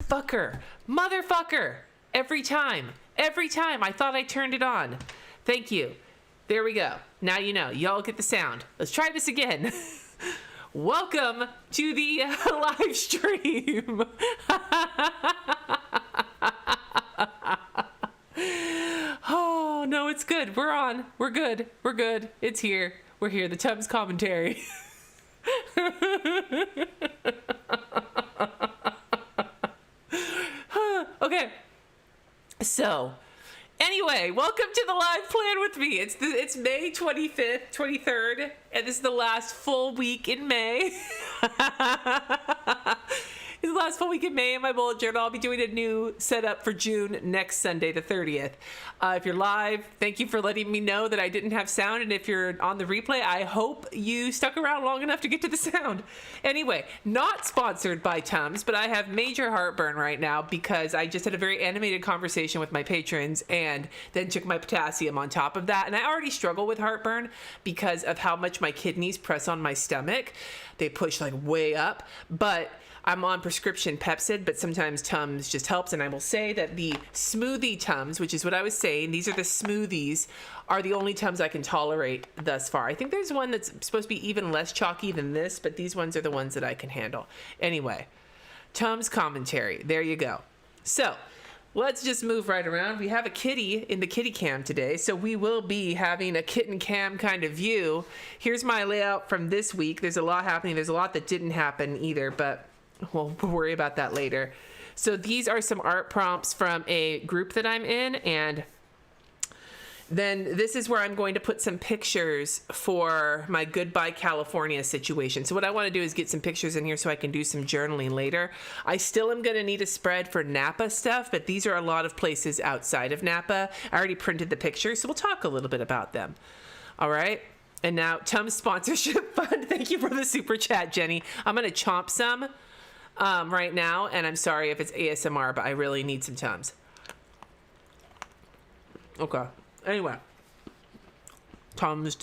Fucker. Motherfucker. Every time. Every time. I thought I turned it on. Thank you. There we go. Now you know. Y'all get the sound. Let's try this again. Welcome to the live stream. Oh, no, it's good. We're on. We're good. We're good. It's here. We're here. The Tubbs commentary. Okay. So, anyway, welcome to the live plan with me. It's May 25th, 23rd, and this is the last full week in May. It's the last full week in May in my bullet journal. I'll be doing a new setup for June next Sunday, the 30th. If you're live, thank you for letting me know that I didn't have sound. And if you're on the replay, I hope you stuck around long enough to get to the sound. Anyway, not sponsored by Tums, but I have major heartburn right now because I just had a very animated conversation with my patrons and then took my potassium on top of that. And I already struggle with heartburn because of how much my kidneys press on my stomach. They push like way up, but I'm on prescription Pepcid, but sometimes Tums just helps. And I will say that the smoothie Tums, which is what I was saying, these are the smoothies, are the only Tums I can tolerate thus far. I think there's one that's supposed to be even less chalky than this, but these ones are the ones that I can handle. Anyway, Tums commentary. There you go. So let's just move right around. We have a kitty in the kitty cam today, so we will be having a kitten cam kind of view. Here's my layout from this week. There's a lot happening. There's a lot that didn't happen either, but we'll worry about that later. So these are some art prompts from a group that I'm in, and then this is where I'm going to put some pictures for my Goodbye California situation. So what I want to do is get some pictures in here so I can do some journaling later. I still am going to need a spread for Napa stuff, but these are a lot of places outside of Napa. I already printed the pictures, so we'll talk a little bit about them. All right. And now Tums sponsorship fund. Thank you for the super chat, Jenny. I'm going to chomp some right now, and I'm sorry if it's ASMR, but I really need some Tums. Okay. Anyway, Tums,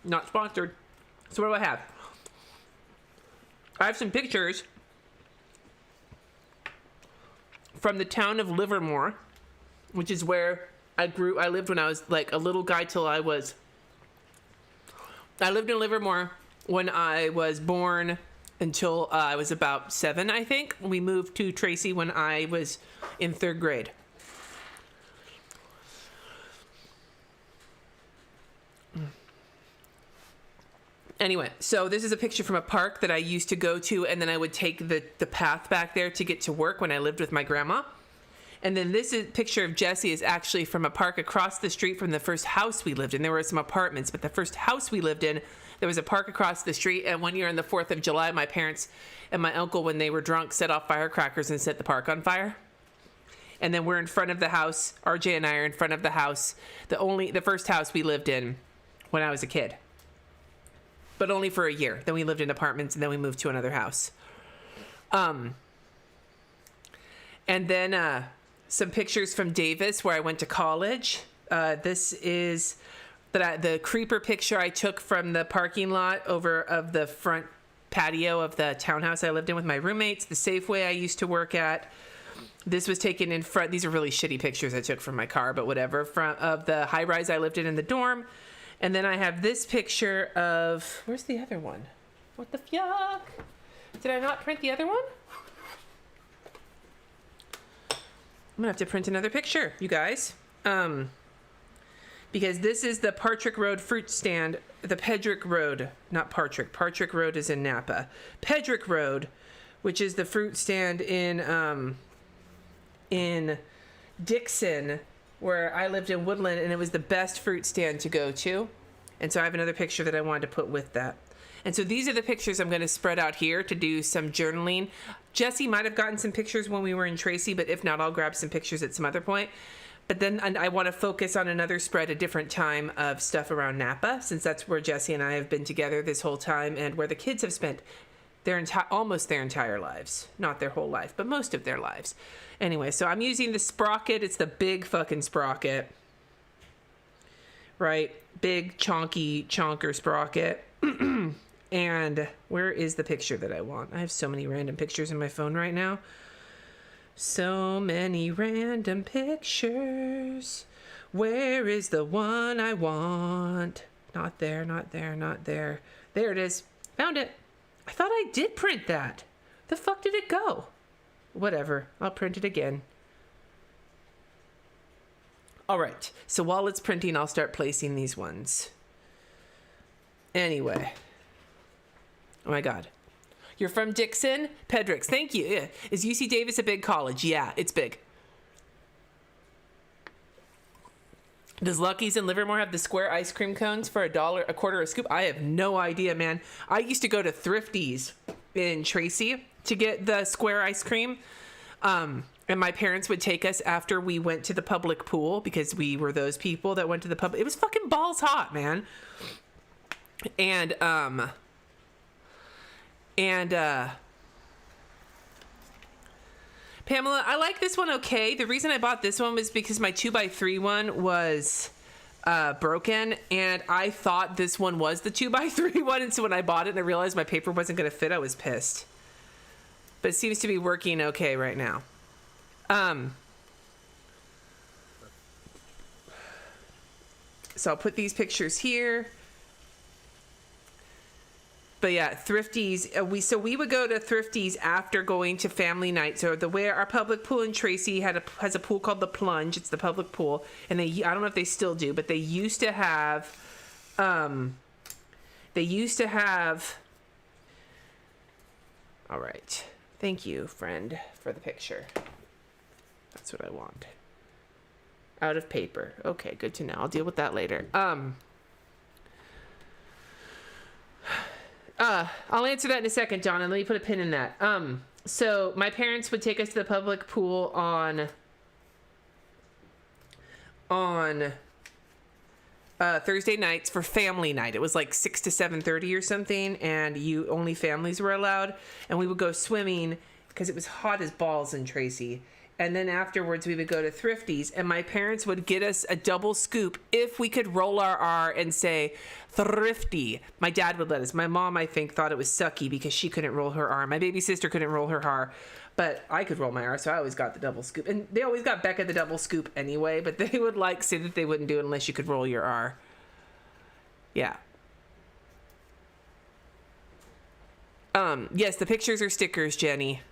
not sponsored. So what do I have? I have some pictures from the town of Livermore, which is where I lived when I was like a little guy till I lived in Livermore when I was born until I was about 7, I think. We moved to Tracy when I was in 3rd grade. Anyway, so this is a picture from a park that I used to go to, and then I would take the path back there to get to work when I lived with my grandma. And then this picture of Jessie is actually from a park across the street from the first house we lived in. There were some apartments, but the first house we lived in, there was a park across the street. And one year on the 4th of July, my parents and my uncle, when they were drunk, set off firecrackers and set the park on fire. And then we're in front of the house. RJ and I are in front of the house, the first house we lived in when I was a kid. But only for a year. Then we lived in apartments, and then we moved to another house. And then some pictures from Davis, where I went to college. This is the creeper picture I took from the parking lot of the front patio of the townhouse I lived in with my roommates, the Safeway I used to work at. This was taken in front. These are really shitty pictures I took from my car, but whatever. Of the high rise I lived in the dorm. And then I have this picture of, where's the other one? What the fuck? Did I not print the other one? I'm gonna have to print another picture, you guys. Because this is the Partrick Road fruit stand, the Pedrick Road, not Partrick. Partrick Road is in Napa. Pedrick Road, which is the fruit stand in Dixon, where I lived in Woodland, and it was the best fruit stand to go to. And so I have another picture that I wanted to put with that. And so these are the pictures I'm going to spread out here to do some journaling. Jesse might have gotten some pictures when we were in Tracy, but if not, I'll grab some pictures at some other point. But then I want to focus on another spread a different time of stuff around Napa, since that's where Jesse and I have been together this whole time, and where the kids have spent almost their entire lives. Not their whole life, but most of their lives. Anyway, so I'm using the sprocket. It's the big fucking sprocket. Right? Big, chonker sprocket. And where is the picture that I want? I have so many random pictures in my phone right now. So many random pictures. Where is the one I want? Not there, not there, not there. There it is. Found it. I thought I did print that. The fuck did it go? Whatever. I'll print it again. All right. So while it's printing, I'll start placing these ones. Anyway. Oh my God. You're from Dixon? Pedrix, thank you. Yeah. Is UC Davis a big college? Yeah, it's big. Does Lucky's in Livermore have the square ice cream cones for $1 a quarter a scoop? I have no idea, man. I used to go to Thrifty's in Tracy to get the square ice cream. And my parents would take us after we went to the public pool because we were those people that went to the public. It was fucking balls hot, man. And Pamela, I like this one okay. The reason I bought this one was because my 2x3 one was broken, and I thought this one was the 2x3 one, and so when I bought it and I realized my paper wasn't going to fit, I was pissed. But it seems to be working okay right now. So I'll put these pictures here. But yeah, Thrifty's. We would go to Thrifty's after going to family night. So where our public pool in Tracy has a pool called the Plunge. It's the public pool, and I don't know if they still do, but they used to have. All right, thank you, friend, for the picture. That's what I want. Out of paper. Okay, good to know. I'll deal with that later. I'll answer that in a second, John, and let me put a pin in that. So my parents would take us to the public pool on Thursday nights for family night. It was like 6 to 7:30 or something, and only families were allowed. And we would go swimming because it was hot as balls in Tracy. And then afterwards, we would go to Thrifty's, and my parents would get us a double scoop if we could roll our R and say thrifty. My dad would let us. My mom, I think, thought it was sucky because she couldn't roll her R. My baby sister couldn't roll her R, but I could roll my R, so I always got the double scoop. And they always got Becca the double scoop anyway, but they would say that they wouldn't do it unless you could roll your R. Yeah. Yes, the pictures are stickers, Jenny.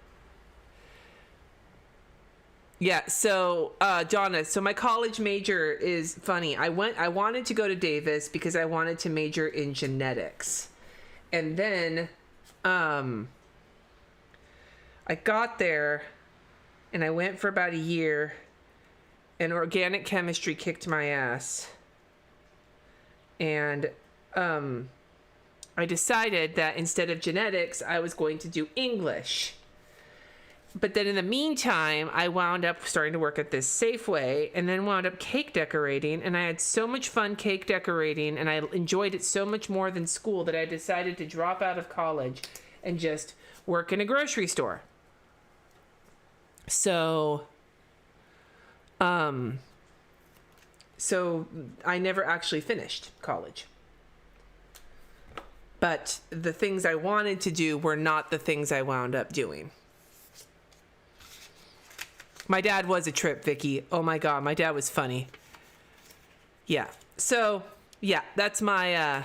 Yeah, so Donna, so my college major is funny. I wanted to go to Davis because I wanted to major in genetics. And then I got there and I went for about a year, and organic chemistry kicked my ass. And I decided that instead of genetics, I was going to do English. But then in the meantime, I wound up starting to work at this Safeway, and then wound up cake decorating. And I had so much fun cake decorating, and I enjoyed it so much more than school that I decided to drop out of college and just work in a grocery store. So I never actually finished college. But the things I wanted to do were not the things I wound up doing. My dad was a trip, Vicky. Oh my God, my dad was funny. Yeah. So yeah, that's my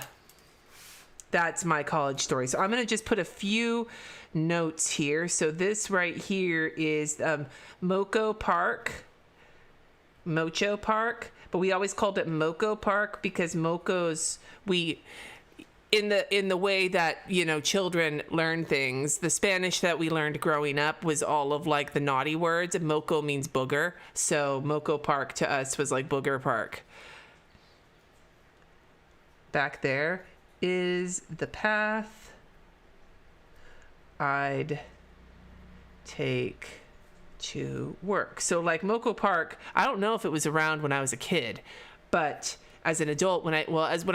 college story. So I'm gonna just put a few notes here. So this right here is Mocho Park, but we always called it Moco Park because Mocos in the way that, you know, children learn things, the Spanish that we learned growing up was all of like the naughty words, and moco means booger, so Moco Park to us was like Booger Park. Back there is the path I'd take to work. So like Moco Park, I don't know if it was around when I was a kid, but as an adult, when I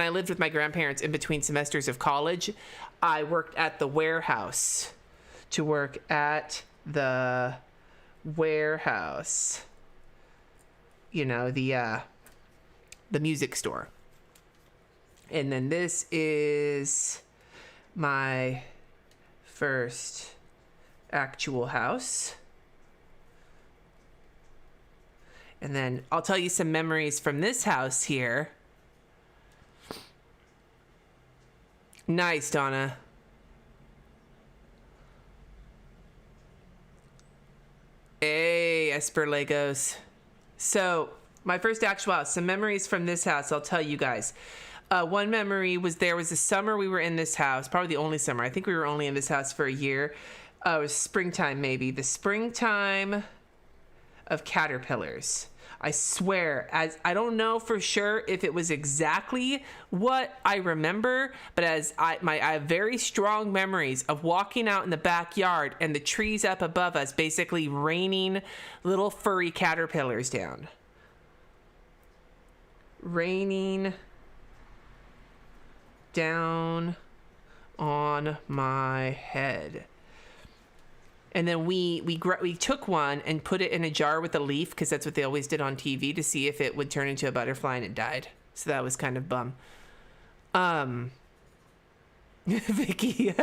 lived with my grandparents in between semesters of college, I worked at the warehouse. You know, the music store. And then this is my first actual house. And then I'll tell you some memories from this house here. Nice, Donna. Hey, Esper Legos. So, my first actual house, some memories from this house, I'll tell you guys. One memory was there was a summer we were in this house, probably the only summer. I think we were only in this house for a year. It was springtime, maybe. The springtime of caterpillars. I swear, as I don't know for sure if it was exactly what I remember, but as I have very strong memories of walking out in the backyard and the trees up above us basically raining little furry caterpillars down. Raining down on my head. And then we took one and put it in a jar with a leaf, because that's what they always did on TV, to see if it would turn into a butterfly, and it died. So that was kind of bum. Vicky.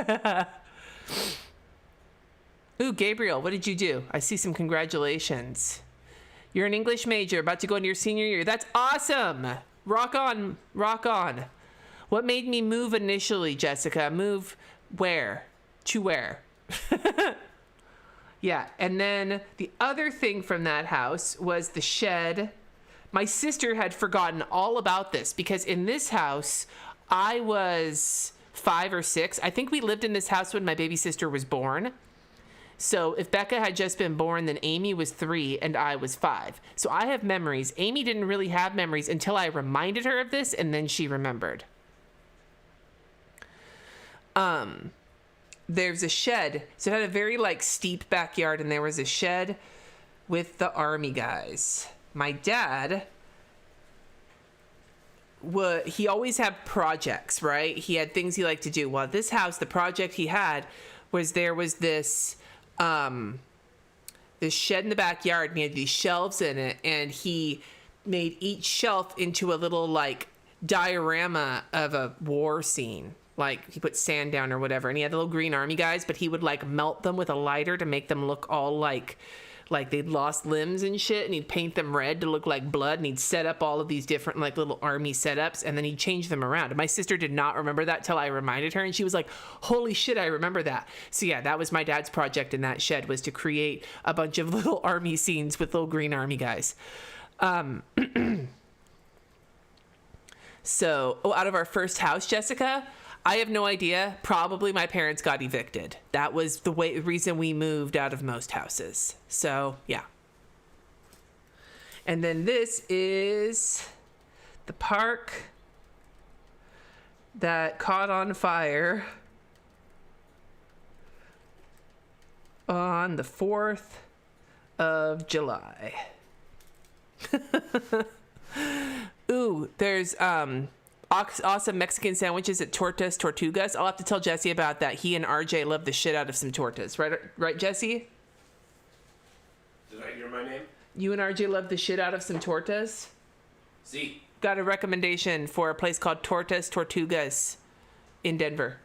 Ooh, Gabriel, what did you do? I see some congratulations. You're an English major, about to go into your senior year. That's awesome. Rock on, rock on. What made me move initially, Jessica? Move where? To where? Yeah, and then the other thing from that house was the shed. My sister had forgotten all about this, because in this house, I was 5 or 6. I think we lived in this house when my baby sister was born. So if Becca had just been born, then Amy was 3 and I was 5. So I have memories. Amy didn't really have memories until I reminded her of this, and then she remembered. There's a shed. So it had a very steep backyard, and there was a shed with the army guys. My dad he always had projects, right? He had things he liked to do. Well, this house, the project he had was there was this shed in the backyard, and he had these shelves in it, and he made each shelf into a little diorama of a war scene. He put sand down or whatever, and he had the little green army guys, but he would melt them with a lighter to make them look all like they'd lost limbs and shit, and he'd paint them red to look like blood, and he'd set up all of these different little army setups, and then he'd change them around. And my sister did not remember that till I reminded her, and she was like, holy shit, I remember that. So yeah, that was my dad's project in that shed, was to create a bunch of little army scenes with little green army guys. So, out of our first house, Jessica, I have no idea. Probably my parents got evicted. That was the reason we moved out of most houses. So, yeah. And then this is the park that caught on fire on the 4th of July. Ooh, there's awesome Mexican sandwiches at Tortas Tortugas. I'll have to tell Jesse about that. He and RJ love the shit out of some tortas. Right, Jesse? Did I hear my name? You and RJ love the shit out of some tortas? See. Got a recommendation for a place called Tortas Tortugas in Denver.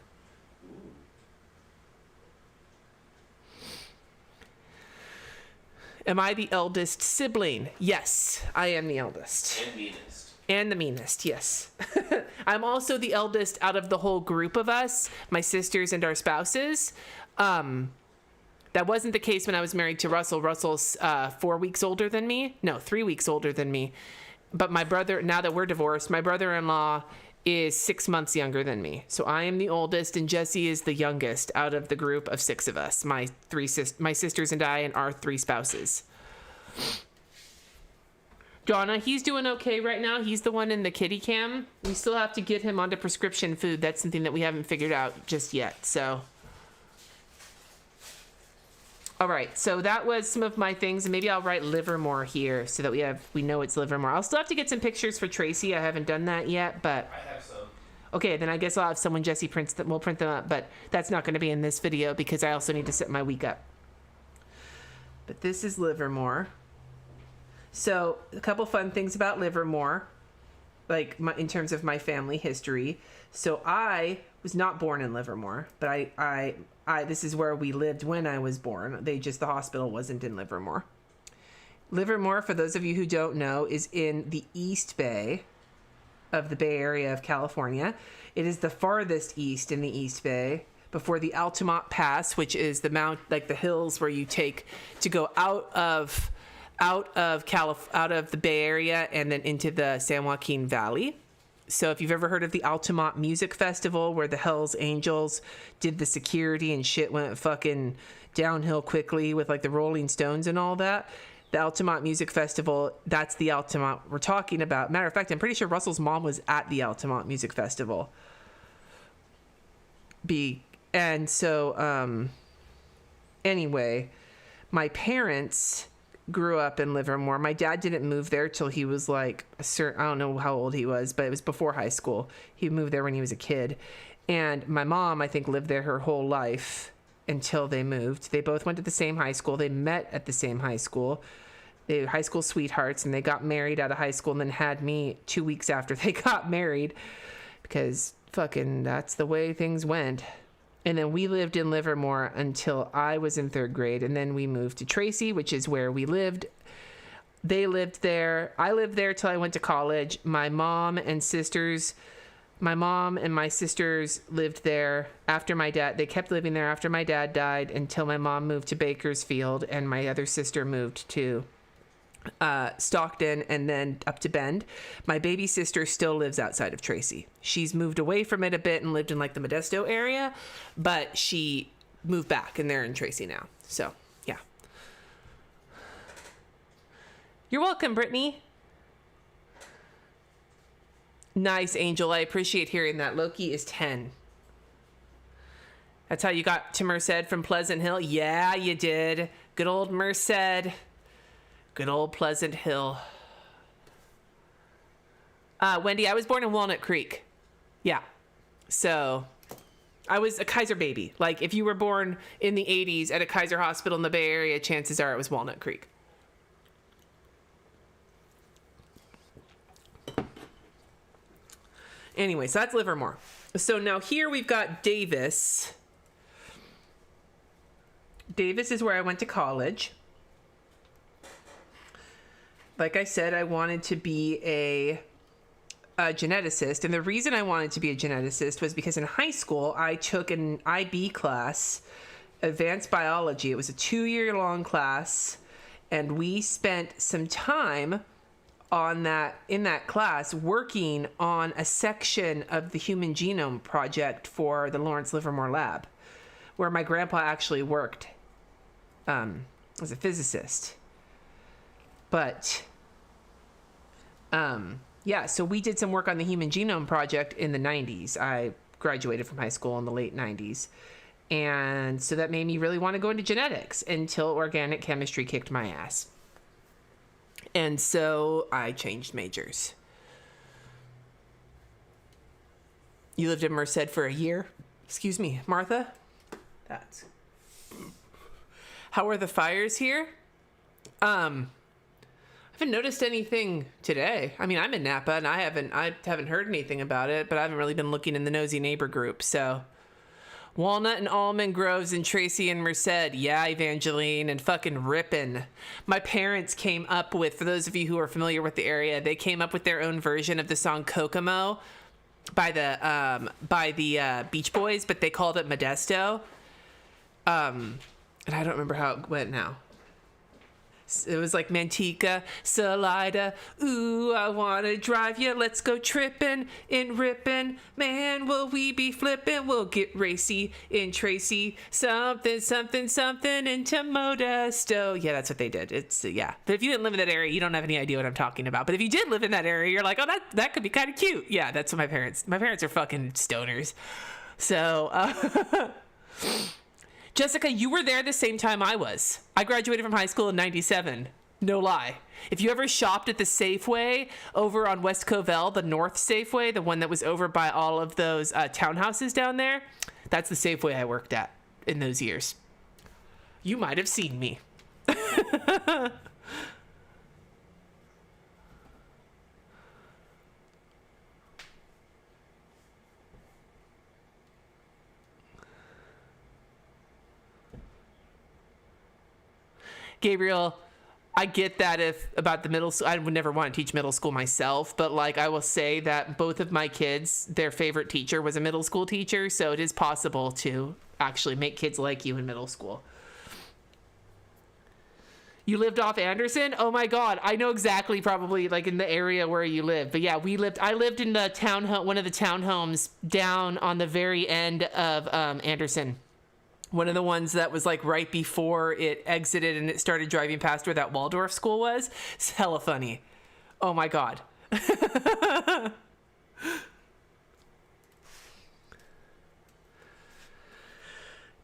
Am I the eldest sibling? Yes, I am the eldest. And meanest. And the meanest, yes. I'm also the eldest out of the whole group of us, my sisters and our spouses. That wasn't the case when I was married to Russell. Russell's 4 weeks older than me. No, 3 weeks older than me. But my brother, now that we're divorced, my brother-in-law is 6 months younger than me. So I am the oldest, and Jesse is the youngest out of the group of 6 of us. My sisters and I, and our 3 spouses. Donna, he's doing okay right now. He's the one in the kitty cam. We still have to get him onto prescription food. That's something that we haven't figured out just yet. So, all right. So that was some of my things, and maybe I'll write Livermore here so that we know it's Livermore. I'll still have to get some pictures for Tracy. I haven't done that yet, but I have some. Okay, then I guess I'll have someone Jesse prints that will print them up, but that's not going to be in this video because I also need to set my week up. But this is Livermore. So a couple fun things about Livermore, in terms of my family history. So I was not born in Livermore, but I this is where we lived when I was born. The hospital wasn't in Livermore. Livermore, for those of you who don't know, is in the East Bay of the Bay Area of California. It is the farthest east in the East Bay before the Altamont Pass, which is the like the hills where you take to go out of the Bay Area and then into the San Joaquin Valley. So if you've ever heard of the Altamont Music Festival, where the Hells Angels did the security and shit went fucking downhill quickly with like the Rolling Stones and all that, the Altamont Music Festival, that's the Altamont we're talking about. Matter of fact, I'm pretty sure Russell's mom was at the Altamont Music Festival. Anyway, my parents grew up in Livermore. My dad didn't move there till he was like I don't know how old he was, but it was before high school. He moved there when he was a kid. And my mom, I think, lived there her whole life until they moved. They both went to the same high school. They met at the same high school. They were high school sweethearts, and they got married out of high school and then had me 2 weeks after they got married because fucking that's the way things went. And then we lived in Livermore until I was in 3rd grade. And then we moved to Tracy, which is where we lived. They lived there. I lived there till I went to college. My mom and my sisters lived there after my dad. They kept living there after my dad died until my mom moved to Bakersfield and my other sister moved to Stockton and then up to Bend. My baby sister still lives outside of Tracy. She's moved away from it a bit and lived in like the Modesto area, but she moved back and they're in Tracy now. So yeah. You're welcome, Brittany. Nice, Angel. I appreciate hearing that. Loki is 10. That's how you got to Merced from Pleasant Hill? Yeah, you did. Good old Merced. Good old Pleasant Hill. Wendy, I was born in Walnut Creek. Yeah. So I was a Kaiser baby. Like if you were born in the 80s at a Kaiser hospital in the Bay Area, chances are it was Walnut Creek. Anyway, so that's Livermore. So now here we've got Davis. Davis is where I went to college. Like I said, I wanted to be a geneticist. And the reason I wanted to be a geneticist was because in high school, I took an IB class, advanced biology. It was a 2-year-long class. And we spent some time in that class working on a section of the Human Genome Project for the Lawrence Livermore Lab, where my grandpa actually worked as a physicist. But yeah, so we did some work on the Human Genome Project in the 90s. I graduated from high school in the late 90s. And so that made me really want to go into genetics until organic chemistry kicked my ass. And so I changed majors. You lived in Merced for a year? Excuse me, Martha? How are the fires here? I haven't noticed anything today. I mean, I'm in Napa and I haven't heard anything about it, but I haven't really been looking in the nosy neighbor group. So Walnut and Almond Groves and Tracy and Merced. Yeah, Evangeline and fucking Ripon. My parents came up with, for those of you who are familiar with the area, they came up with their own version of the song Kokomo by the Beach Boys, but they called it Modesto. And I don't remember how it went now. It was like Manteca, Salida, ooh, I wanna drive ya, let's go trippin' in Ripon, man, will we be flippin', we'll get racy in Tracy, something, something, something into Modesto. Yeah, that's what they did. Yeah. But if you didn't live in that area, you don't have any idea what I'm talking about. But if you did live in that area, you're like, oh, that could be kind of cute. Yeah, that's what my parents are fucking stoners. So, Jessica, you were there the same time I was. I graduated from high school in 97. No lie. If you ever shopped at the Safeway over on West Covell, the North Safeway, the one that was over by all of those townhouses down there, that's the Safeway I worked at in those years. You might have seen me. Gabriel, I get that if about the middle school, I would never want to teach middle school myself, but like I will say that both of my kids, their favorite teacher was a middle school teacher, so it is possible to actually make kids like you in middle school. You lived off Anderson? Oh my God, I know exactly, probably like in the area where you live. But yeah, I lived in the townhome, one of the townhomes down on the very end of Anderson. One of the ones that was like right before it exited and it started driving past where that Waldorf school was. It's hella funny. Oh my God.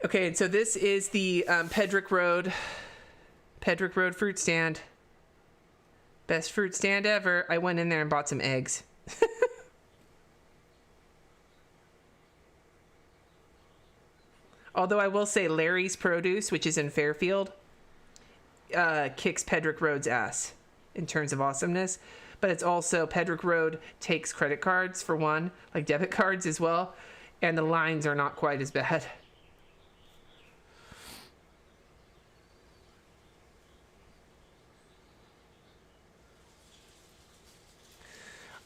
Okay, and so this is the Pedrick Road fruit stand. Best fruit stand ever. I went in there and bought some eggs. Although I will say Larry's Produce, which is in Fairfield, kicks Pedrick Road's ass in terms of awesomeness. But it's also, Pedrick Road takes credit cards for one, like debit cards as well. And the lines are not quite as bad.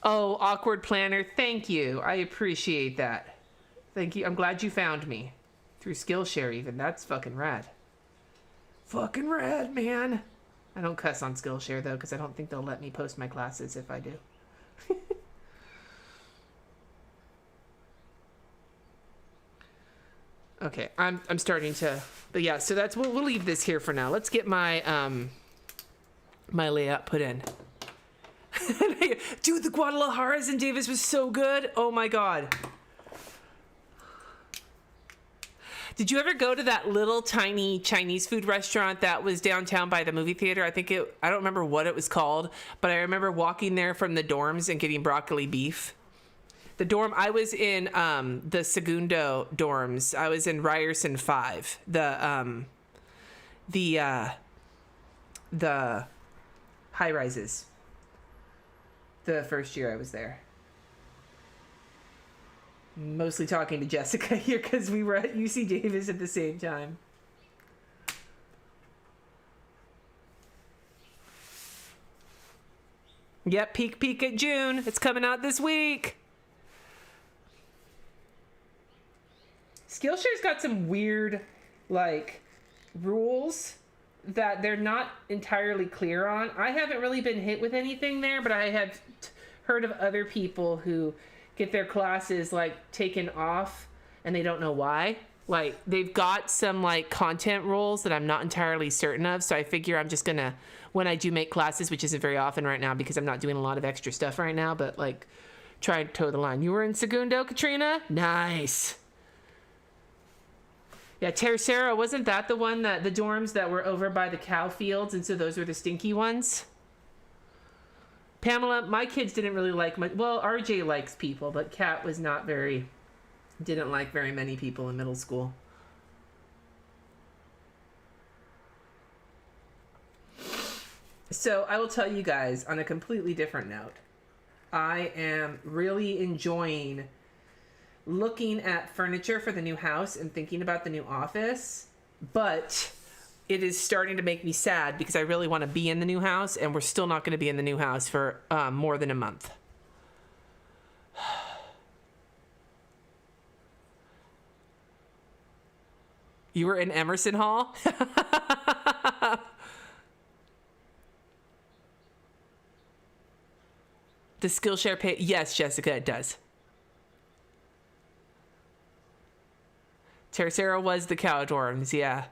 Oh, awkward planner. Thank you. I appreciate that. Thank you. I'm glad you found me. Through Skillshare even. That's fucking rad. Fucking rad, man. I don't cuss on Skillshare though, because I don't think they'll let me post my classes if I do. Okay, I'm starting to, but yeah, so that's, we'll leave this here for now. Let's get my my layout put in. Dude, the Guadalajaras in Davis was so good. Oh my God. Did you ever go to that little tiny Chinese food restaurant that was downtown by the movie theater? I don't remember what it was called, but I remember walking there from the dorms and getting broccoli beef. I was in the Segundo dorms. I was in Ryerson 5, the high rises. The first year I was there. Mostly talking to Jessica here because we were at UC Davis at the same time. Yep, peek at June. It's coming out this week. Skillshare's got some weird, like, rules that they're not entirely clear on. I haven't really been hit with anything there, but I have heard of other people who get their classes like taken off and they don't know why. Like they've got some like content rules that I'm not entirely certain of. So I figure I'm just gonna, when I do make classes, which isn't very often right now because I'm not doing a lot of extra stuff right now, but like try to toe the line. You were in Segundo, Katrina? Nice. Yeah, Tercera, wasn't that the one that the dorms that were over by the cow fields? And so those were the stinky ones? Pamela, my kids didn't really like much. Well, RJ likes people, but Kat was didn't like very many people in middle school. So I will tell you guys on a completely different note. I am really enjoying looking at furniture for the new house and thinking about the new office, but it is starting to make me sad because I really want to be in the new house, and we're still not going to be in the new house for more than a month. You were in Emerson Hall? Does Skillshare pay? Yes, Jessica, it does. Tercera was the cow dorms, yeah.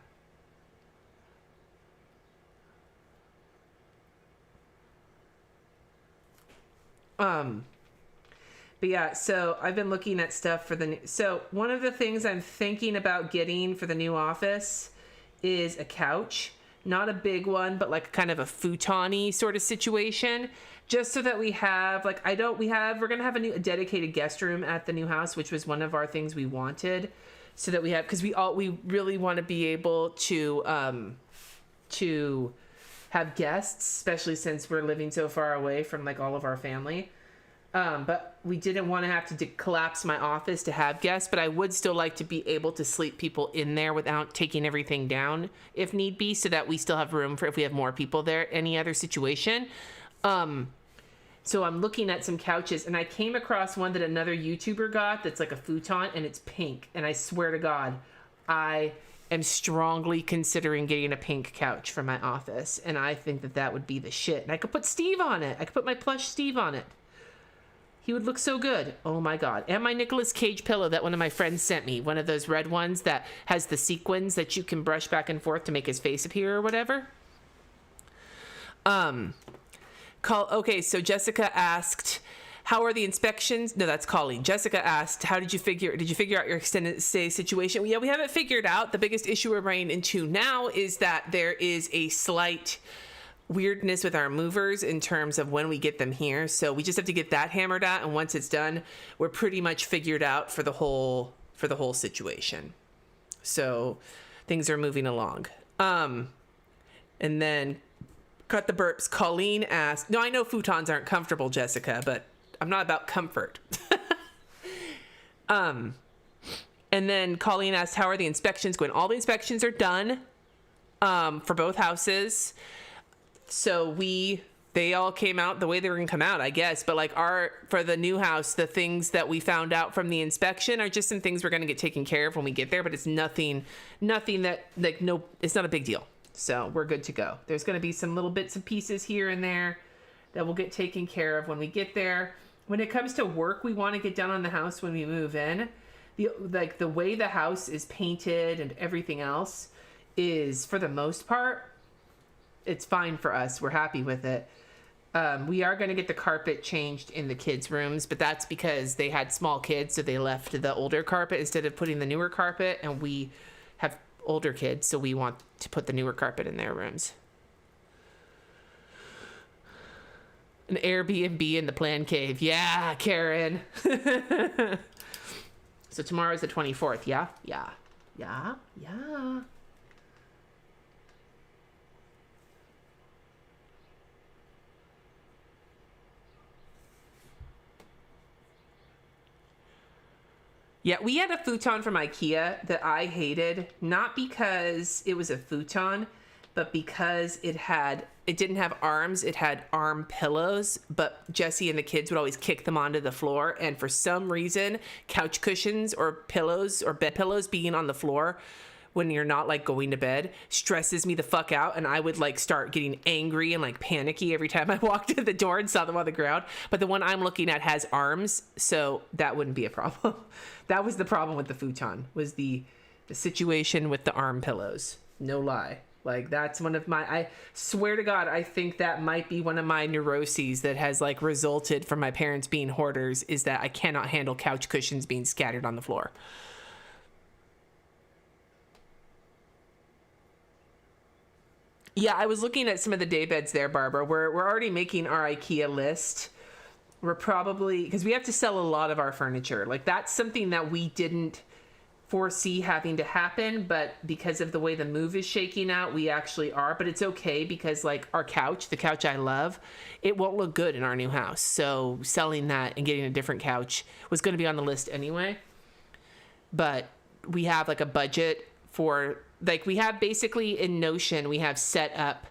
But yeah, so I've been looking at stuff for the new, so one of the things I'm thinking about getting for the new office is a couch, not a big one, but like kind of a futon-y sort of situation, just so that we have like, we're going to have a dedicated guest room at the new house, which was one of our things we wanted, so that we have, because we really want to be able to have guests, especially since we're living so far away from like all of our family. But we didn't want to have to collapse my office to have guests, but I would still like to be able to sleep people in there without taking everything down if need be, so that we still have room for if we have more people there, any other situation. So I'm looking at some couches, and I came across one that another YouTuber got that's like a futon, and it's pink. And I swear to God, I am strongly considering getting a pink couch for my office, and I think that that would be the shit. And I could put Steve on it. I could put my plush Steve on it. He would look so good. Oh my God. And my Nicolas Cage pillow that one of my friends sent me. One of those red ones that has the sequins that you can brush back and forth to make his face appear or whatever. Okay, so Jessica asked, how are the inspections? No, that's Colleen. Jessica asked, did you figure out your extended stay situation? Yeah, we haven't figured out. The biggest issue we're running into now is that there is a slight weirdness with our movers in terms of when we get them here. So we just have to get that hammered out. And once it's done, we're pretty much figured out for the whole situation. So things are moving along. And then cut the burps. Colleen asked, no, I know futons aren't comfortable, Jessica, but I'm not about comfort. And then Colleen asked, how are the inspections going? All the inspections are done for both houses. So they all came out the way they were going to come out, I guess. But like for the new house, the things that we found out from the inspection are just some things we're going to get taken care of when we get there. But it's nothing that it's not a big deal. So we're good to go. There's going to be some little bits and pieces here and there that will get taken care of when we get there. When it comes to work we want to get done on the house when we move in, the way the house is painted and everything else is, for the most part, it's fine for us. We're happy with it. We are going to get the carpet changed in the kids' rooms, but that's because they had small kids, so they left the older carpet instead of putting the newer carpet, and we have older kids, so we want to put the newer carpet in their rooms. An Airbnb in the plan cave. Yeah, Karen. So tomorrow's the 24th. Yeah. Yeah, we had a futon from IKEA that I hated, not because it was a futon, but because it didn't have arms. It had arm pillows, but Jesse and the kids would always kick them onto the floor. And for some reason, couch cushions or pillows or bed pillows being on the floor when you're not like going to bed stresses me the fuck out. And I would like start getting angry and like panicky every time I walked to the door and saw them on the ground. But the one I'm looking at has arms, so that wouldn't be a problem. That was the problem with the futon, was the situation with the arm pillows. No lie. Like that's I swear to God, I think that might be one of my neuroses that has like resulted from my parents being hoarders, is that I cannot handle couch cushions being scattered on the floor. Yeah, I was looking at some of the day beds there, Barbara. We're already making our IKEA list. We're probably, because we have to sell a lot of our furniture. Like that's something that we didn't foresee having to happen, but because of the way the move is shaking out, we actually are. But it's okay, because like our couch, the couch I love, it won't look good in our new house. So selling that and getting a different couch was going to be on the list anyway. But we have like a budget for, like we have basically in Notion, we have set up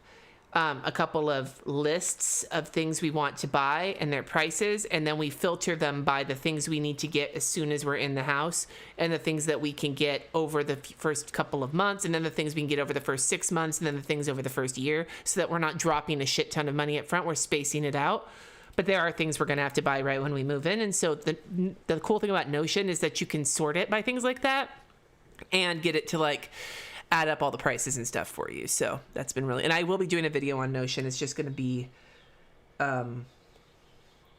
a couple of lists of things we want to buy and their prices, and then we filter them by the things we need to get as soon as we're in the house, and the things that we can get over the first couple of months, and then the things we can get over the first 6 months, and then the things over the first year, so that we're not dropping a shit ton of money up front. We're spacing it out. But there are things we're going to have to buy right when we move in. And so the cool thing about Notion is that you can sort it by things like that and get it to like add up all the prices and stuff for you. So that's been really, and I will be doing a video on Notion. It's just going to be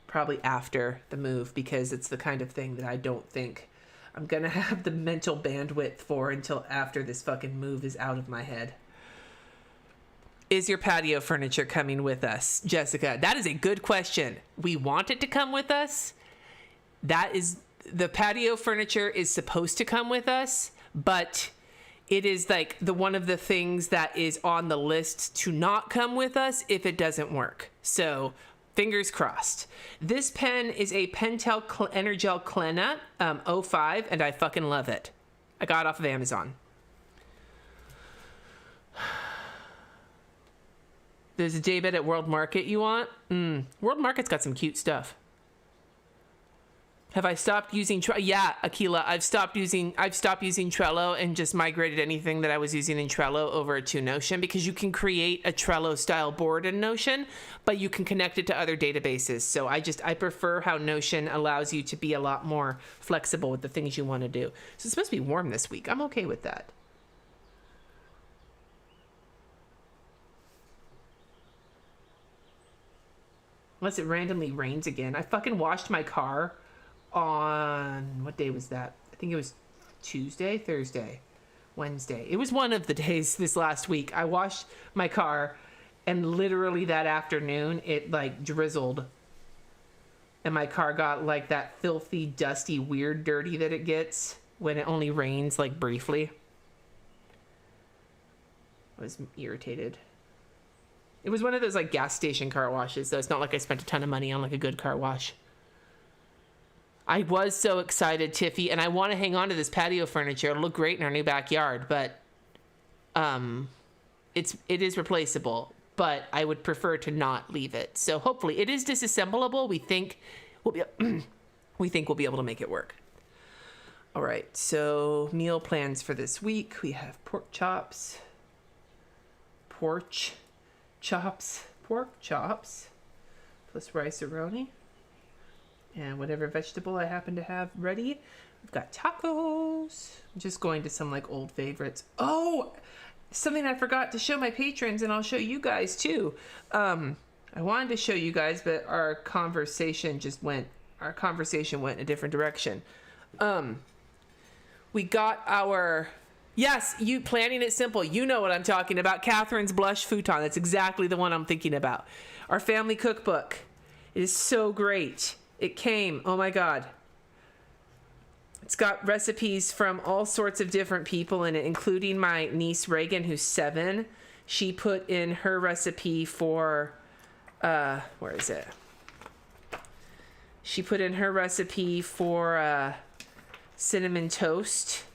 probably after the move, because it's the kind of thing that I don't think I'm going to have the mental bandwidth for until after this fucking move is out of my head. Is your patio furniture coming with us, Jessica? That is a good question. We want it to come with us. The patio furniture is supposed to come with us, but it is like one of the things that is on the list to not come with us if it doesn't work. So Fingers crossed. This pen is a Pentel Energel Klena 05, and I fucking love it. I got it off of Amazon. There's a daybed at World Market you want? World Market's got some cute stuff. Have I stopped using Yeah, Akila, I've stopped using Trello and just migrated anything that I was using in Trello over to Notion, because you can create a Trello style board in Notion, but you can connect it to other databases. So I prefer how Notion allows you to be a lot more flexible with the things you want to do. So it's supposed to be warm this week. I'm okay with that. Unless it randomly rains again. I fucking washed my car on, what day was that? I think it was Tuesday, Thursday, Wednesday. It was one of the days this last week. I washed my car, and literally that afternoon it like drizzled, and my car got like that filthy, dusty, weird dirty that it gets when it only rains like briefly. I was irritated. It was one of those like gas station car washes, so it's not like I spent a ton of money on like a good car wash. I was so excited, Tiffy, and I want to hang on to this patio furniture. It'll look great in our new backyard, but it is replaceable, but I would prefer to not leave it. So hopefully it is disassemblable. We think we'll be able to make it work. All right, so meal plans for this week. We have pork chops, plus rice-a-roni, and whatever vegetable I happen to have ready. We've got tacos. I'm just going to some like old favorites. Oh, something I forgot to show my patrons, and I'll show you guys too. I wanted to show you guys, but our conversation went a different direction. We got our, yes, you planning it simple. You know what I'm talking about. Catherine's blush futon. That's exactly the one I'm thinking about. Our family cookbook. It is so great. It came, oh my God. It's got recipes from all sorts of different people in it, including my niece Reagan, who's 7. She put in her recipe for, where is it? She put in her recipe for cinnamon toast.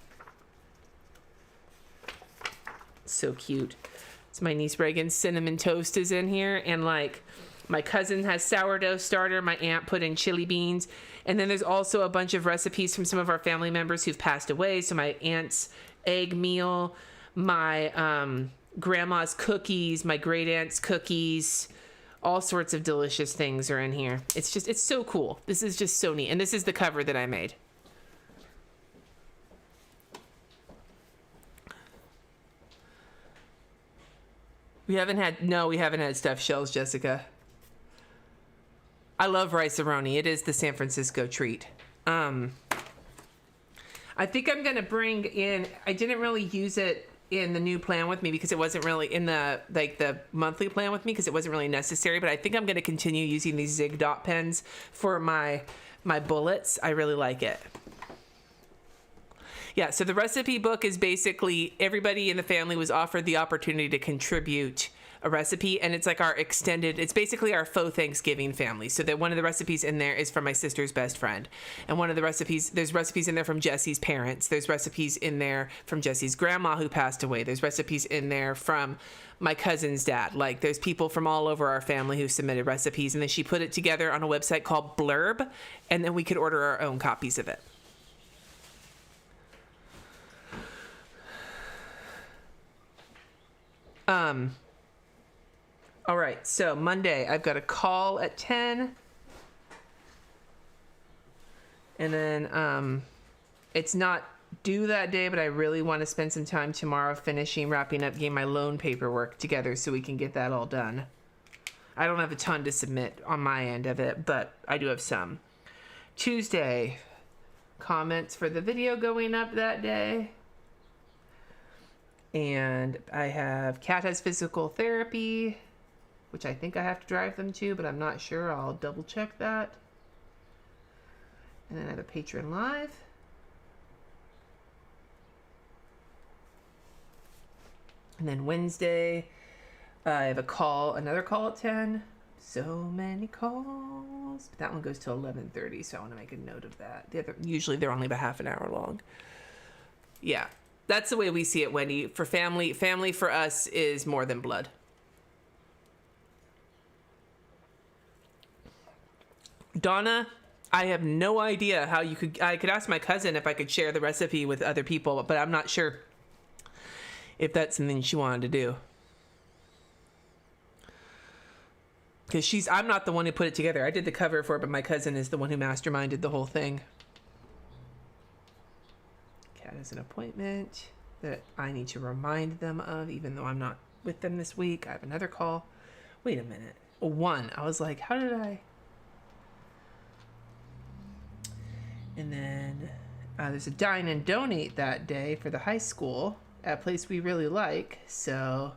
So cute. It's my niece Reagan's cinnamon toast is in here, and like my cousin has sourdough starter. My aunt put in chili beans. And then there's also a bunch of recipes from some of our family members who've passed away. So my aunt's egg meal, my grandma's cookies, my great aunt's cookies, all sorts of delicious things are in here. It's so cool. This is just so neat. And this is the cover that I made. We haven't had stuffed shells, Jessica. I love rice-a-roni. It is the San Francisco treat. I think I'm going to bring in, I didn't really use it in the new plan with me because it wasn't really in the monthly plan with me because it wasn't really necessary, but I think I'm going to continue using these Zig Dot Pens for my bullets. I really like it. Yeah, so the recipe book is basically everybody in the family was offered the opportunity to contribute a recipe, and it's like it's basically our faux Thanksgiving family. So that one of the recipes in there is from my sister's best friend, and one of the recipes, there's recipes in there from Jesse's parents, there's recipes in there from Jesse's grandma who passed away, there's recipes in there from my cousin's dad. Like there's people from all over our family who submitted recipes, and then she put it together on a website called Blurb, and then we could order our own copies of it. All right, so Monday, I've got a call at 10. And then it's not due that day, but I really want to spend some time tomorrow wrapping up getting my loan paperwork together so we can get that all done. I don't have a ton to submit on my end of it, but I do have some. Tuesday, comments for the video going up that day. And I have Kat has physical therapy, which I think I have to drive them to, but I'm not sure. I'll double check that. And then I have a patron live. And then Wednesday, I have another call at 10. So many calls. But that one goes till 11:30, so I want to make a note of that. Usually they're only about half an hour long. Yeah, that's the way we see it, Wendy. For family for us is more than blood. Donna, I have no idea how you could. I could ask my cousin if I could share the recipe with other people, but I'm not sure if that's something she wanted to do. Because I'm not the one who put it together. I did the cover for it, but my cousin is the one who masterminded the whole thing. Kat has an appointment that I need to remind them of, even though I'm not with them this week. I have another call. Wait a minute. One. I was like, how did I? And then there's a dine and donate that day for the high school at a place we really like. So...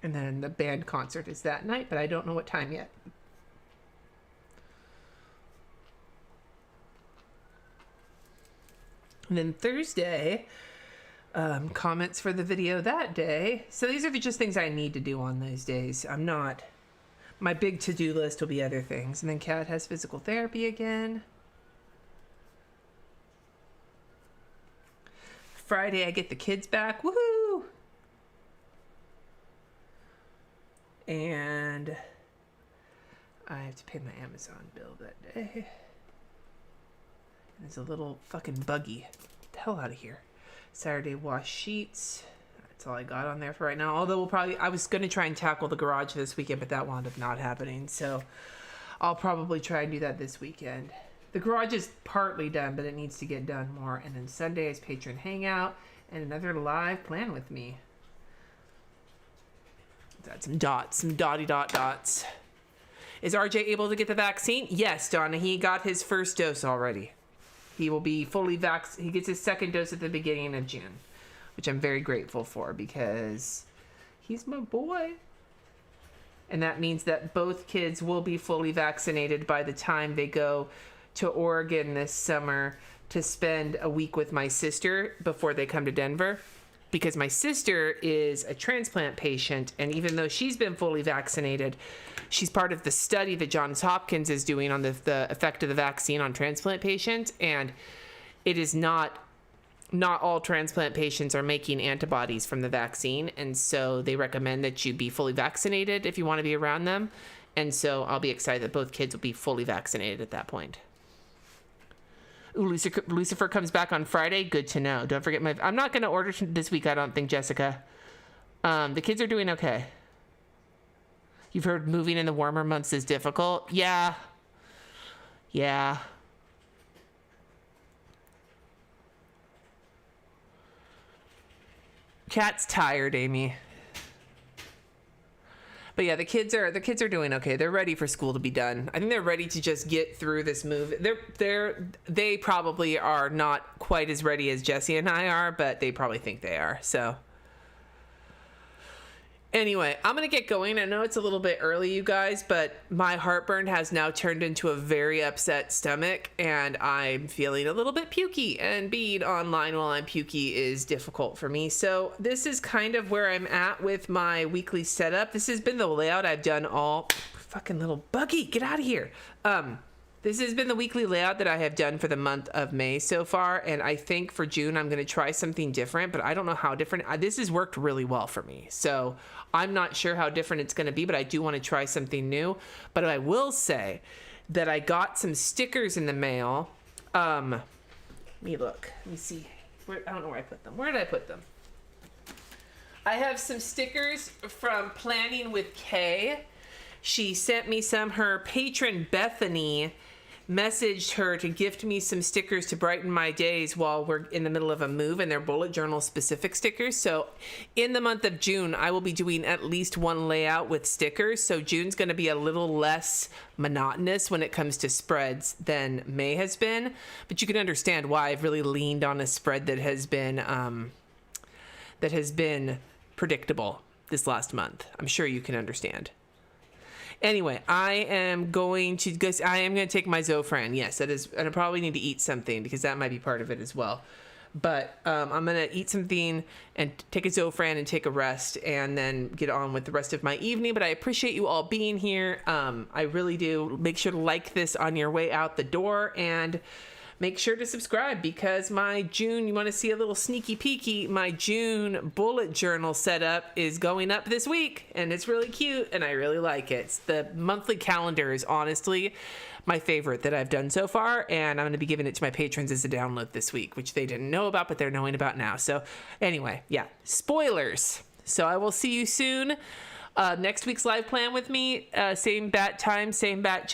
And then the band concert is that night, but I don't know what time yet. And then Thursday, comments for the video that day. So these are just things I need to do on those days. My big to-do list will be other things. And then Kat has physical therapy again. Friday, I get the kids back. Woohoo! And I have to pay my Amazon bill that day. And there's a little fucking buggy. Get the hell out of here. Saturday, wash sheets. That's all I got on there for right now. Although I was going to try and tackle the garage this weekend, but that wound up not happening. So I'll probably try and do that this weekend. The garage is partly done, but it needs to get done more. And then Sunday is patron hangout and another live plan with me. Got some dots. Is RJ able to get the vaccine? Yes, Donna. He got his first dose already. He will be fully vaccinated. He gets his second dose at the beginning of June, which I'm very grateful for because he's my boy. And that means that both kids will be fully vaccinated by the time they go to Oregon this summer to spend a week with my sister before they come to Denver. Because my sister is a transplant patient, and even though she's been fully vaccinated, she's part of the study that Johns Hopkins is doing on the effect of the vaccine on transplant patients, and it is not all transplant patients are making antibodies from the vaccine, and so they recommend that you be fully vaccinated if you want to be around them, and so I'll be excited that both kids will be fully vaccinated at that point. Ooh, Lucifer comes back on Friday. Good to know. Don't forget I'm not going to order this week, I don't think, Jessica. The kids are doing okay. You've heard moving in the warmer months is difficult. Yeah. Cat's tired, Amy. But yeah, the kids are doing okay. They're ready for school to be done. I think they're ready to just get through this move. They probably are not quite as ready as Jesse and I are, but they probably think they are. So anyway, I'm going to get going. I know it's a little bit early, you guys, but my heartburn has now turned into a very upset stomach, and I'm feeling a little bit pukey, and being online while I'm pukey is difficult for me. So this is kind of where I'm at with my weekly setup. This has been the layout I've done all... Fucking little buggy, get out of here. This has been the weekly layout that I have done for the month of May so far, and I think for June I'm going to try something different, but I don't know how different. This has worked really well for me, so I'm not sure how different it's going to be, but I do want to try something new. But I will say that I got some stickers in the mail. Let me look. Let me see. I don't know where I put them. Where did I put them? I have some stickers from Planning with Kay. She sent me some. Her patron Bethany messaged her to gift me some stickers to brighten my days while we're in the middle of a move, and they're bullet journal specific stickers. So in the month of June, I will be doing at least one layout with stickers. So June's going to be a little less monotonous when it comes to spreads than May has been. But you can understand why I've really leaned on a spread that has been predictable this last month. I'm sure you can understand. Anyway, I am going to take my Zofran. Yes, that is, and I probably need to eat something because that might be part of it as well. But I'm going to eat something and take a Zofran and take a rest and then get on with the rest of my evening. But I appreciate you all being here. I really do. Make sure to like this on your way out the door, and make sure to subscribe, because my June, you want to see a little sneaky peeky, my June bullet journal setup is going up this week, and it's really cute, and I really like it. The monthly calendar is honestly my favorite that I've done so far, and I'm going to be giving it to my patrons as a download this week, which they didn't know about, but they're knowing about now. So anyway, yeah, spoilers. So I will see you soon. Next week's live plan with me, same bat time, same bat